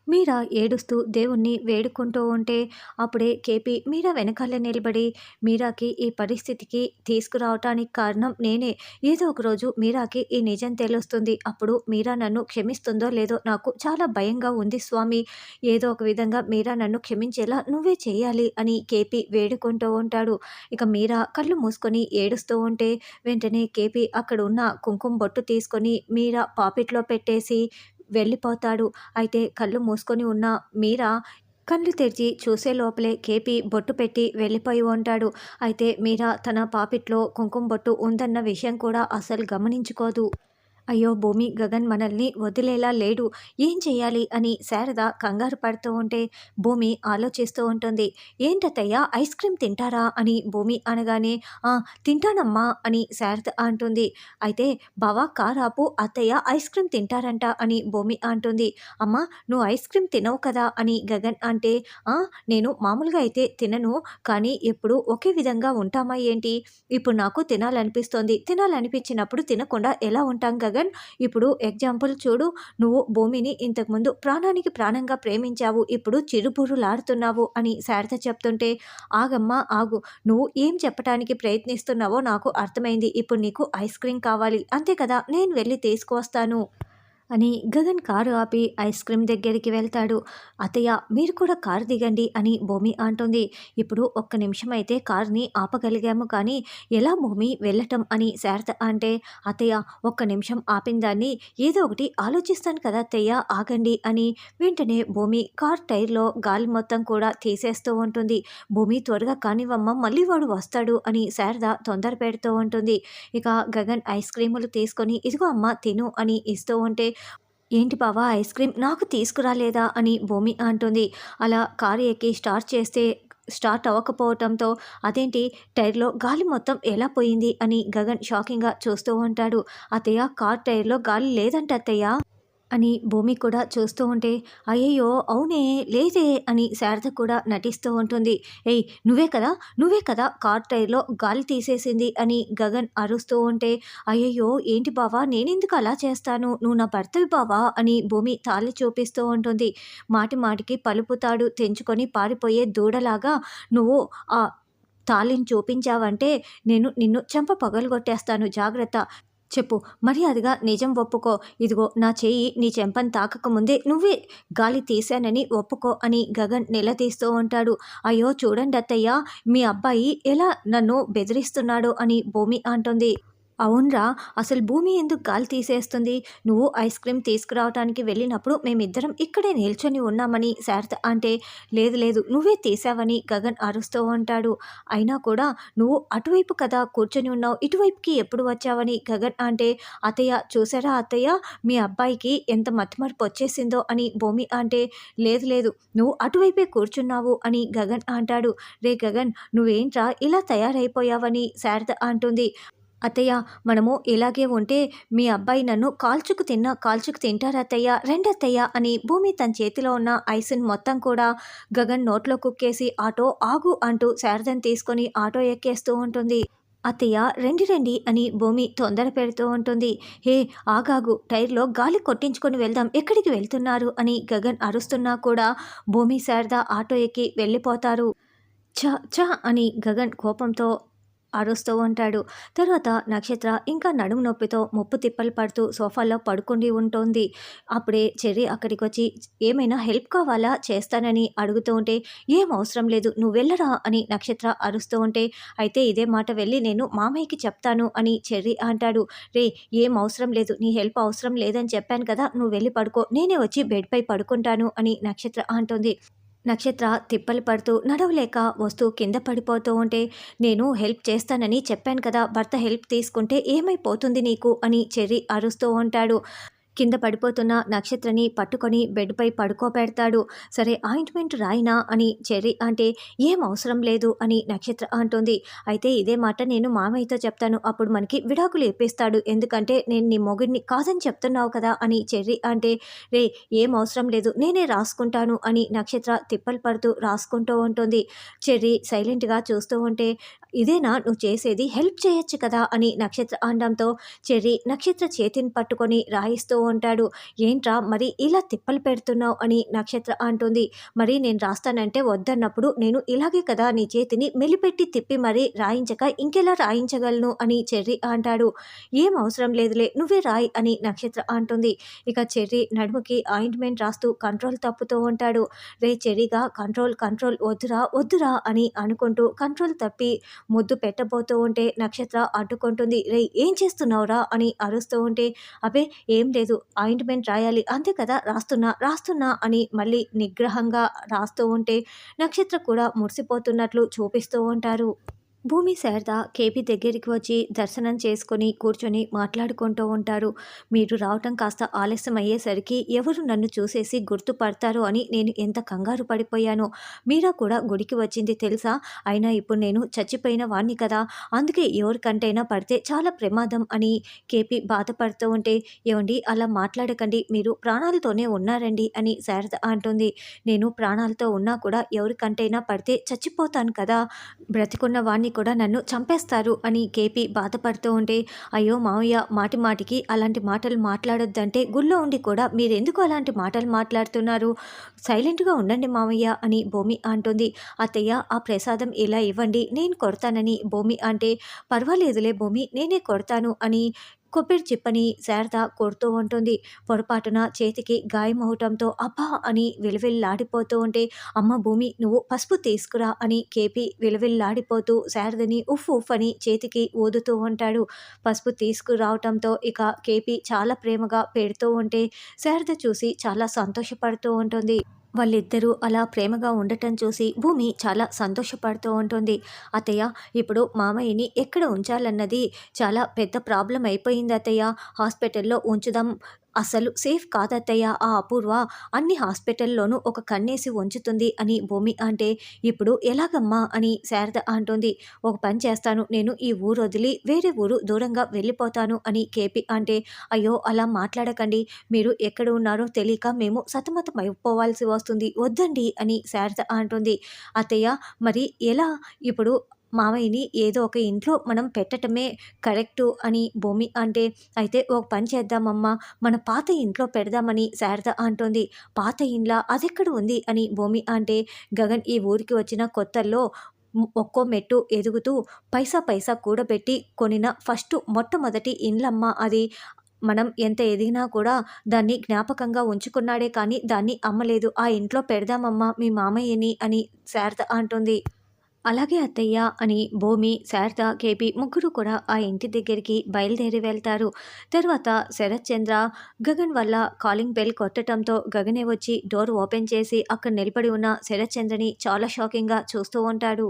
మీరా ఏడుస్తూ దేవుణ్ణి వేడుకుంటూ ఉంటే అప్పుడే కేపీ మీరా వెనకాలే నిలబడి మీరాకి ఈ పరిస్థితికి తీసుకురావటానికి కారణం నేనే. ఏదో ఒక రోజు మీరాకి ఈ నిజం తెలుస్తుంది. అప్పుడు మీరా నన్ను క్షమిస్తుందో లేదో నాకు చాలా భయంగా ఉంది స్వామి. ఏదో ఒక విధంగా మీరా నన్ను క్షమించేలా నువ్వే చేయాలి అని కేపీ వేడుకుంటూ ఉంటాడు. ఇక మీరా కళ్ళు మూసుకొని ఏడుస్తూ ఉంటే వెంటనే కేపీ అక్కడ ఉన్న కుంకుమ బొట్టు తీసుకొని మీరా పాపిట్లో పెట్టేసి వెళ్ళిపోతాడు. అయితే కళ్ళు మూసుకొని ఉన్న మీరా కళ్ళు తెరిచి చూసే లోపలే కేపీ బొట్టు పెట్టి వెళ్ళిపోయి ఉంటాడు. అయితే మీరా తన పాపిట్లో కుంకుమ బొట్టు ఉందన్న విషయం కూడా అసలు గమనించుకోదు. అయ్యో భూమి గగన్ మనల్ని వదిలేలా లేడు, ఏం చేయాలి అని శారద కంగారు పడుతూ ఉంటే భూమి ఆలోచిస్తూ ఉంటుంది. ఏంటత్తయ్య ఐస్ క్రీమ్ తింటారా అని భూమి అనగానే "ఆ, తింటానమ్మా" అని శారద అంటుంది. అయితే బావా కార్ ఆపు, అత్తయ్య ఐస్ క్రీమ్ తింటారంట అని భూమి అంటుంది. అమ్మా నువ్వు ఐస్ క్రీమ్ తినవు కదా అని గగన్ అంటే "ఆ, నేను మామూలుగా అయితే తినను, కానీ ఎప్పుడు ఒకే విధంగా ఉంటామా ఏంటి? ఇప్పుడు నాకు తినాలనిపిస్తోంది, తినాలనిపించినప్పుడు తినకుండా ఎలా ఉంటాం గగన్? ఇప్పుడు ఎగ్జాంపుల్ చూడు, నువ్వు భూమిని ఇంతకుముందు ప్రాణానికి ప్రాణంగా ప్రేమించావు, ఇప్పుడు చిరుబుర్రులాడుతున్నావు" అని శారద చెప్తుంటే ఆగమ్మా ఆగు, నువ్వు ఏం చెప్పటానికి ప్రయత్నిస్తున్నావో నాకు అర్థమైంది. ఇప్పుడు నీకు ఐస్ క్రీమ్ కావాలి అంతే కదా, నేను వెళ్ళి తీసుకువస్తాను అని గగన్ కారు ఆపి ఐస్ క్రీమ్ దగ్గరికి వెళ్తాడు. అత్తయ్య మీరు కూడా కారు దిగండి అని భూమి అంటుంది. ఇప్పుడు ఒక్క నిమిషం అయితే కారుని ఆపగలిగాము, కానీ ఎలా భూమి వెళ్ళటం అని శారద అంటే అత్తయ్య ఒక్క నిమిషం ఆపిన దాన్ని ఏదో ఒకటి ఆలోచిస్తాను కదా అత్తయ్య, ఆగండి అని వెంటనే భూమి కార్ టైర్లో గాలి మొత్తం కూడా తీసేస్తూ ఉంటుంది. భూమి త్వరగా కానివ్వమ్మ, మళ్ళీ వాడు వస్తాడు అని శారద తొందర పెడుతూ ఉంటుంది. ఇక గగన్ ఐస్ క్రీములు తీసుకొని ఇదిగో అమ్మ తిను అని ఇస్తూ ఉంటే ఏంటి బావా ఐస్ క్రీమ్ నాకు తీసుకురాలేదా అని భూమి అంటుంది. అలా కారు ఎక్కి స్టార్ట్ చేస్తే స్టార్ట్ అవ్వకపోవటంతో అదేంటి టైర్లో గాలి మొత్తం ఎలా పోయింది అని గగన్ షాకింగ్గా చూస్తూ ఉంటాడు. అత్తయ్య కార్ టైర్లో గాలి లేదంట అత్తయ్య అని భూమి కూడా చూస్తూ ఉంటే అయ్యయ్యో అవునే లేదే అని శారద కూడా నటిస్తూ ఉంటుంది. ఏయ్ నువ్వే కదా కార్ టైర్లో గాలి తీసేసింది అని గగన్ అరుస్తూ ఉంటే అయ్యయ్యో ఏంటి బావా నేనెందుకు అలా చేస్తాను, నువ్వు నా భర్తవి బావా అని భూమి తాళి చూపిస్తూ ఉంటుంది. మాటి మాటికి పలుపు తాడు తెంచుకొని పారిపోయే దూడలాగా నువ్వు ఆ తాళిని చూపించావంటే నేను నిన్ను చెంప పగలగొట్టేస్తాను, జాగ్రత్త. చెప్పు మర్యాదగా నిజం ఒప్పుకో, ఇదిగో నా చెయ్యి నీ చెంపని తాకకముందే నువ్వే గాలి తీశానని ఒప్పుకో అని గగన్ నిలదీస్తూ ఉంటాడు. అయ్యో చూడండి అత్తయ్య, మీ అబ్బాయి ఎలా నన్ను బెదిరిస్తున్నాడో అని భూమి అంటుంది. అవునరా, అసలు భూమి ఎందుకు గాలి తీసేస్తుంది? నువ్వు ఐస్ క్రీమ్ తీసుకురావడానికి వెళ్ళినప్పుడు మేమిద్దరం ఇక్కడే నిల్చొని ఉన్నామని శారద అంటే లేదు నువ్వే తీసావని గగన్ అరుస్తూ ఉంటాడు. అయినా కూడా నువ్వు అటువైపు కదా కూర్చొని ఉన్నావు, ఇటువైపుకి ఎప్పుడు వచ్చావని గగన్ అంటే అత్తయ్య చూసారా అత్తయ్య, మీ అబ్బాయికి ఎంత మతిమరుపు వచ్చేసిందో అని భూమి అంటే లేదు నువ్వు అటువైపే కూర్చున్నావు అని గగన్ అంటాడు. రే గగన్ నువ్వేంట్రా ఇలా తయారైపోయావని శారద అంటుంది. అత్తయ్య మనము ఇలాగే ఉంటే మీ అబ్బాయి నన్ను కాల్చుకు తింటారు అత్తయ్య, రెండత్తయ్య అని భూమి తన చేతిలో ఉన్న ఐస్ని మొత్తం కూడా గగన్ నోట్లో కుక్కేసి ఆటో ఆగు అంటూ శారదను తీసుకొని ఆటో ఎక్కేస్తూ ఉంటుంది. అత్తయ్య రండి అని భూమి తొందర పెడుతూ ఉంటుంది. హే ఆగాగు, టైర్లో గాలి కొట్టించుకొని వెళ్దాం, ఎక్కడికి వెళ్తున్నారు అని గగన్ అరుస్తున్నా కూడా భూమి శారద ఆటో ఎక్కి వెళ్ళిపోతారు. ఛ ఛ అని గగన్ కోపంతో అరుస్తూ ఉంటాడు. తర్వాత నక్షత్ర ఇంకా నడుము నొప్పితో ముప్పు తిప్పలు పడుతూ సోఫాలో పడుకుండి ఉంటుంది. అప్పుడే చెర్రీ అక్కడికి వచ్చి ఏమైనా హెల్ప్ కావాలా చేస్తానని అడుగుతూ ఉంటే ఏం అవసరం లేదు నువ్వు వెళ్ళరా అని నక్షత్ర అరుస్తూ ఉంటే అయితే ఇదే మాట వెళ్ళి నేను మామయ్యకి చెప్తాను అని చెర్రీ అంటాడు. రే ఏం అవసరం లేదు, నీ హెల్ప్ అవసరం లేదని చెప్పాను కదా, నువ్వు వెళ్ళి పడుకో, నేనే వచ్చి బెడ్పై పడుకుంటాను అని నక్షత్ర అంటుంది. నక్షత్ర తిప్పలు పడుతూ నడవలేక వస్తూ కింద పడిపోతూ ఉంటే నేను హెల్ప్ చేస్తానని చెప్పాను కదా, భర్త హెల్ప్ తీసుకుంటే ఏమైపోతుంది నీకు అని చెర్రీ అరుస్తూ ఉంటాడు. కింద పడిపోతున్న నక్షత్రని పట్టుకొని బెడ్పై పడుకోబెడతాడు. సరే ఆయింట్మెంట్ రాయినా అని చెర్రీ అంటే ఏం అవసరం లేదు అని నక్షత్ర అంటుంది. అయితే ఇదే మాట నేను మామయ్యతో చెప్తాను, అప్పుడు మనకి విడాకులు ఇప్పిస్తాడు, ఎందుకంటే నేను నీ మొగుడిని కాదని చెప్తున్నావు కదా అని చెర్రీ అంటే రే ఏం అవసరం లేదు నేనే రాసుకుంటాను అని నక్షత్ర తిప్పలు పడుతూ రాసుకుంటూ ఉంటుంది. చెర్రీ సైలెంట్గా చూస్తూ ఉంటే ఇదేనా నువ్వు చేసేది, హెల్ప్ చేయొచ్చు కదా అని నక్షత్ర అనడంతో చెర్రీ నక్షత్ర చేతిని పట్టుకొని రాయిస్తూ ఉంటాడు. ఏంట్రా మరి ఇలా తిప్పలు పెడుతున్నావు అని నక్షత్ర అంటుంది. మరి నేను రాస్తానంటే వద్దన్నప్పుడు నేను ఇలాగే కదా నీ చేతిని మెలిపెట్టి తిప్పి మరీ రాయించక ఇంకెలా రాయించగలను అని చెర్రీ అంటాడు. ఏం అవసరం లేదులే నువ్వే రాయి అని నక్షత్ర అంటుంది. ఇక చెర్రీ నడుముకి ఆయింట్మెంట్ రాస్తూ కంట్రోల్ తప్పుతూ ఉంటాడు. రే చెర్రీగా కంట్రోల్ కంట్రోల్ వద్దురా వద్దురా అని అనుకుంటూ కంట్రోల్ తప్పి ముద్దు పెట్టబోతూ ఉంటే నక్షత్ర అడ్డుకుంటుంది. రే ఏం చేస్తున్నావురా అని అరుస్తూ ఉంటే అబే ఏం లేదు ఆయింట్మెంట్ రాయాలి అంతే కదా రాస్తున్నా రాస్తున్నా అని మళ్ళీ నిగ్రహంగా రాస్తూ ఉంటే నక్షత్ర కూడా మురిసిపోతున్నట్లు చూపిస్తూ ఉంటారు. భూమి, శారద కేపీ దగ్గరికి వచ్చి దర్శనం చేసుకొని కూర్చొని మాట్లాడుకుంటూ ఉంటారు. మీరు రావటం కాస్త ఆలస్యం అయ్యేసరికి ఎవరు నన్ను చూసేసి గుర్తుపడతారో అని నేను ఎంత కంగారు పడిపోయానో. మీరా కూడా గుడికి వచ్చింది తెలుసా? అయినా ఇప్పుడు నేను చచ్చిపోయిన వాణ్ణి కదా! అందుకే ఎవరికంటైనా పడితే చాలా ప్రమాదం అని కేపీ బాధపడుతూ ఉంటే, ఏవండీ అలా మాట్లాడకండి మీరు ప్రాణాలతోనే ఉన్నారండి అని శారద అంటుంది. నేను ప్రాణాలతో ఉన్నా కూడా ఎవరికంటైనా పడితే చచ్చిపోతాను కదా! బ్రతికున్న వాణ్ణి కూడా నన్ను చంపేస్తారు అని కేపీ బాధపడుతూ ఉంటే, అయ్యో మావయ్య మాటి మాటికి అలాంటి మాటలు మాట్లాడొద్దంటే గుళ్ళో ఉండి కూడా మీరెందుకు అలాంటి మాటలు మాట్లాడుతున్నారు? సైలెంట్గా ఉండండి మావయ్య అని భూమి అంటుంది. అత్తయ్య ఆ ప్రసాదం ఇలా ఇవ్వండి నేను కొడతానని భూమి అంటే, పర్వాలేదులే భూమి నేనే కొడతాను అని కొబ్బరి చిప్పని శారద కొడుతూ ఉంటుంది. పొరపాటున చేతికి గాయమవటంతో అబ్బా అని విలవిల్లాడిపోతూ ఉంటే, అమ్మ భూమి నువ్వు పసుపు తీసుకురా అని కేపీ విలవిల్లాడిపోతూ శారదని ఉఫ్ ఉఫ్ అని చేతికి ఊదుతూ ఉంటాడు. పసుపు తీసుకురావటంతో ఇక కేపీ చాలా ప్రేమగా పెడుతూ ఉంటే శారద చూసి చాలా సంతోషపడుతూ ఉంటుంది. వాళ్ళిద్దరూ అలా ప్రేమగా ఉండటం చూసి భూమి చాలా సంతోషపడుతూ ఉంటుంది. అత్తయ్య ఇప్పుడు మామయ్యని ఎక్కడ ఉంచాలన్నది చాలా పెద్ద ప్రాబ్లం అయిపోయింది అత్తయ్య. హాస్పిటల్లో ఉంచుదాం అసలు సేఫ్ కాదత్తయ్య. ఆ అపూర్వ అన్ని హాస్పిటల్లోనూ ఒక కన్నేసి ఉంచుతుంది అని భూమి అంటే, ఇప్పుడు ఎలాగమ్మా అని శారద అంటుంది. ఒక పని చేస్తాను నేను ఈ ఊరు వదిలి వేరే ఊరు దూరంగా వెళ్ళిపోతాను అని కేపీ అంటే, అయ్యో అలా మాట్లాడకండి మీరు ఎక్కడ ఉన్నారో తెలియక మేము సతమతం అయిపోవాల్సి వస్తుంది వద్దండి అని శారద అంటుంది. అత్తయ్య మరి ఎలా ఇప్పుడు మావయ్యని ఏదో ఒక ఇంట్లో మనం పెట్టటమే కరెక్టు అని భూమి అంటే, అయితే ఒక పని చేద్దామమ్మా మన పాత ఇంట్లో పెడదామని శారద అంటుంది. పాత ఇండ్లా అదెక్కడ ఉంది అని భూమి అంటే, గగన్ ఈ ఊరికి వచ్చిన కొత్తల్లో ఒక్కో మెట్టు ఎదుగుతూ పైసా పైసా కూడబెట్టి కొనిన మొట్టమొదటి ఇండ్లమ్మ అది. మనం ఎంత ఎదిగినా కూడా దాన్ని జ్ఞాపకంగా ఉంచుకున్నాడే కానీ దాన్ని అమ్మలేదు. ఆ ఇంట్లో పెడదామమ్మా మీ మామయ్యని అని శారద అంటుంది. అలాగే అత్తయ్య అని భూమి, శారద, కేపీ ముగ్గురు కూడా ఆ ఇంటి దగ్గరికి బయలుదేరి వెళ్తారు. తర్వాత శరత్ చంద్ర గగన్ వల్ల కాలింగ్ బెల్ కొట్టడంతో గగనే వచ్చి డోర్ ఓపెన్ చేసి అక్కడ నిలబడి ఉన్న శరత్ చంద్రని చాలా షాకింగ్గా చూస్తూ ఉంటాడు.